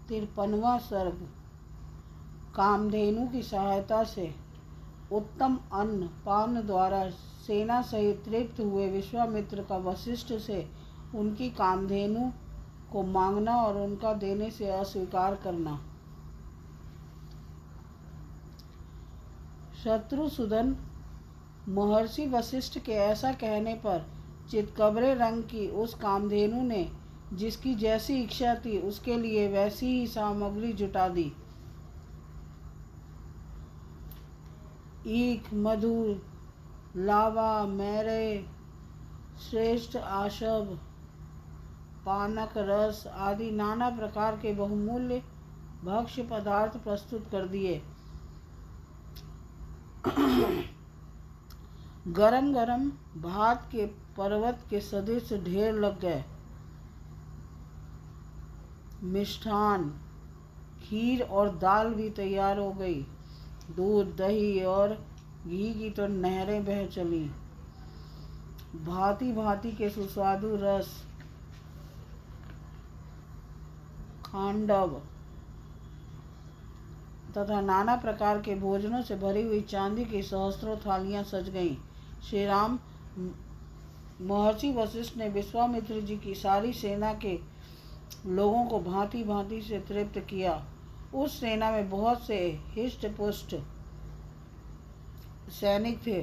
53वां सर्ग। कामधेनु की सहायता से उत्तम अन्न पान द्वारा सेना सहित तृप्त हुए विश्वामित्र का वशिष्ठ से उनकी कामधेनु को मांगना और उनका देने से अस्वीकार करना। शत्रुसूदन महर्षि वशिष्ठ के ऐसा कहने पर चितकबरे रंग की उस कामधेनु ने जिसकी जैसी इच्छा थी उसके लिए वैसी ही सामग्री जुटा दी। ईख, मधु, लावा, मैरे, श्रेष्ठ आशव, पानक रस आदि नाना प्रकार के बहुमूल्य भक्ष्य पदार्थ प्रस्तुत कर दिए। गरम गरम भात के पर्वत के सदृश ढेर लग गए। मिष्ठान, खीर और दाल भी तैयार हो गई। दूध, दही और घी की तो नहरें बह चली। भांति भांति के सुस्वादु रस, खांडव तथा नाना प्रकार के भोजनों से भरी हुई चांदी की सहस्त्रों थालियां सज गईं। श्री राम महर्षि वशिष्ठ ने विश्वामित्र जी की सारी सेना के लोगों को भांति भांति से तृप्त किया। उस सेना में बहुत से हिष्ट पुष्ट सैनिक थे।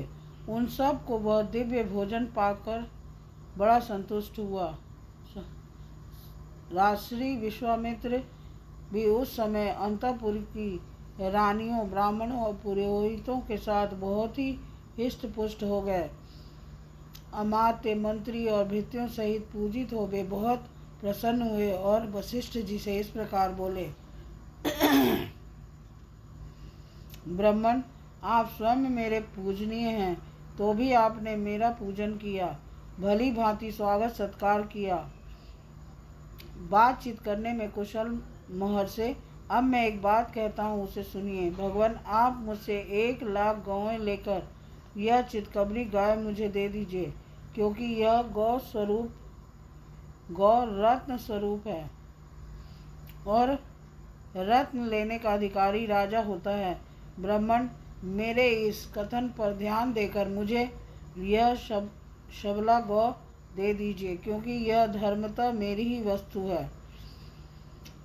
उन सब को वह दिव्य भोजन पाकर बड़ा संतुष्ट हुआ। राजश्री विश्वामित्र भी उस समय अंतःपुर की रानियों, ब्राह्मणों और पुरोहितों के साथ बहुत ही हिष्ट पुष्ट हो गए। अमात्य, मंत्री और भृत्यों सहित पूजित हो वे बहुत प्रसन्न हुए और वशिष्ठ जी से इस प्रकार बोले। ब्राह्मण, आप स्वयं मेरे पूजनीय हैं, तो भी आपने मेरा पूजन किया, भली भांति स्वागत सत्कार किया, बातचीत करने में कुशल महर्षि। अब मैं एक बात कहता हूँ, उसे सुनिए। भगवान, आप मुझसे 1,00,000 गौएं लेकर यह चितकबरी गाय मुझे दे दीजिए, क्योंकि यह गौ रत्न स्वरूप है और रत्न लेने का अधिकारी राजा होता है। ब्राह्मण, मेरे इस कथन पर ध्यान देकर मुझे यह शबला गौ दे दीजिए, क्योंकि यह धर्मतः मेरी ही वस्तु है।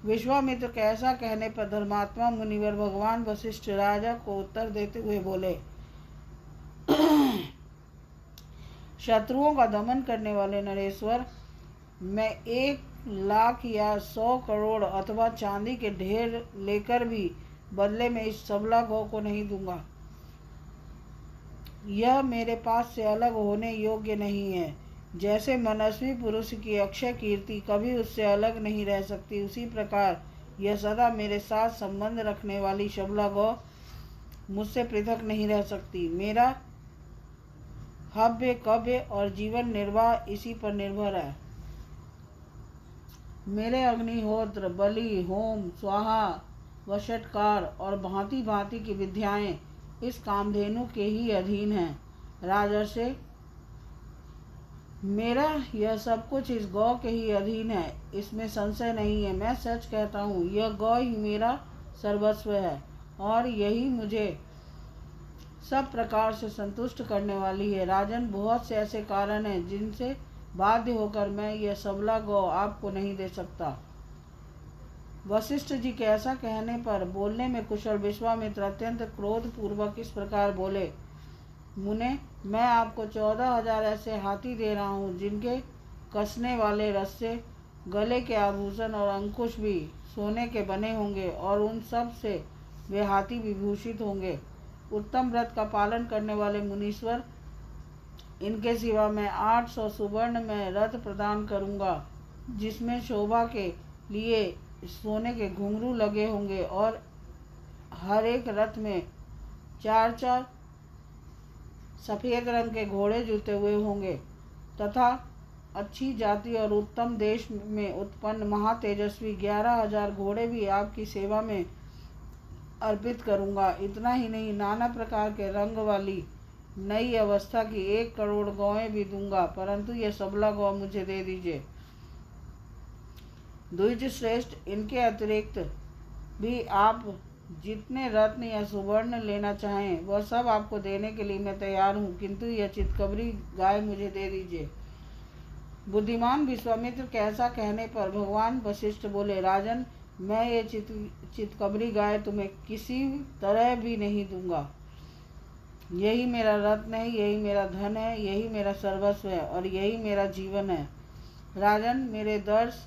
विश्वामित्र के ऐसा कहने पर धर्मात्मा मुनिवर भगवान वशिष्ठ राजा को उत्तर देते हुए बोले। शत्रुओं का दमन करने वाले नरेश्वर, मैं 1,00,000 या 100 करोड़ अथवा चांदी के ढेर लेकर भी बदले में इस सबला गौ को नहीं दूंगा। यह मेरे पास से अलग होने योग्य नहीं है। जैसे मनस्वी पुरुष की अक्षय कीर्ति कभी उससे अलग नहीं रह सकती, उसी प्रकार यह सदा मेरे साथ संबंध रखने वाली शबला गौ मुझसे पृथक नहीं रह सकती। मेरा हव्य, कव्य और जीवन निर्वाह इसी पर निर्भर है। मेरे अग्निहोत्र, बलि, होम, स्वाहा, वषटकार और भांति भांति की विद्याएं इस कामधेनु के ही अधीन हैं। राजर्षि, मेरा यह सब कुछ इस गौ के ही अधीन है, इसमें संशय नहीं है। मैं सच कहता हूँ, यह गौ ही मेरा सर्वस्व है और यही मुझे सब प्रकार से संतुष्ट करने वाली है। राजन, बहुत से ऐसे कारण हैं जिनसे बाध्य होकर मैं यह सबला गौ आपको नहीं दे सकता। वशिष्ठ जी के ऐसा कहने पर बोलने में कुशल विश्वामित्र अत्यंत क्रोध पूर्वक इस प्रकार बोले। मुने, मैं आपको 14,000 ऐसे हाथी दे रहा हूँ, जिनके कसने वाले रस्से, गले के आभूषण और अंकुश भी सोने के बने होंगे और उन सब से वे हाथी विभूषित होंगे। उत्तम व्रत का पालन करने वाले मुनीश्वर, इनके सिवा मैं 800 सुवर्ण में रथ प्रदान करूँगा, जिसमें शोभा के लिए सोने के घुंघरू लगे होंगे और हर एक रथ में 4-4 सफ़ेद रंग के घोड़े जुते हुए होंगे, तथा अच्छी जाति और उत्तम देश में उत्पन्न महातेजस्वी 11,000 घोड़े भी आपकी सेवा में अर्पित करूँगा। इतना ही नहीं, नाना प्रकार के रंग वाली नई अवस्था की 1 करोड़ गौएं भी दूंगा, परंतु यह सबला गौ मुझे दे दीजिए। द्विज श्रेष्ठ, इनके अतिरिक्त भी आप जितने रत्न या सुवर्ण लेना चाहें वह सब आपको देने के लिए मैं तैयार हूँ, किंतु यह चितकबरी गाय मुझे दे दीजिए। बुद्धिमान विश्वामित्र के ऐसा कहने पर भगवान वशिष्ठ बोले, राजन, मैं ये चितकबरी गाय तुम्हें किसी तरह भी नहीं दूंगा। यही मेरा रत्न है, यही मेरा धन है, यही मेरा सर्वस्व है और यही मेरा जीवन है। राजन, मेरे दर्श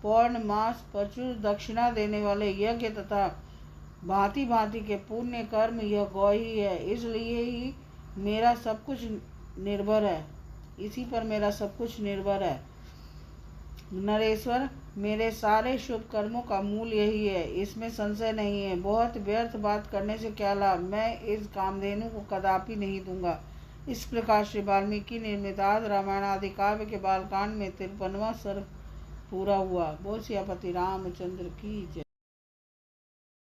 पौर्णमास प्रचुर दक्षिणा देने वाले यज्ञ तथा भांति भांति के पुण्य कर्म यह गौ ही है, इसलिए ही मेरा सब कुछ निर्भर है, इसी पर मेरा सब कुछ निर्भर है। नरेश्वर, मेरे सारे शुभ कर्मों का मूल यही है, इसमें संशय नहीं है। बहुत व्यर्थ बात करने से क्या लाभ, मैं इस कामधेनु को कदापि नहीं दूंगा। इस प्रकार श्री वाल्मीकि निर्मित आदि रामायण आदि काव्य के बालकांड में 53वां सर्ग पूरा हुआ। बोल सियापति रामचंद्र की जय।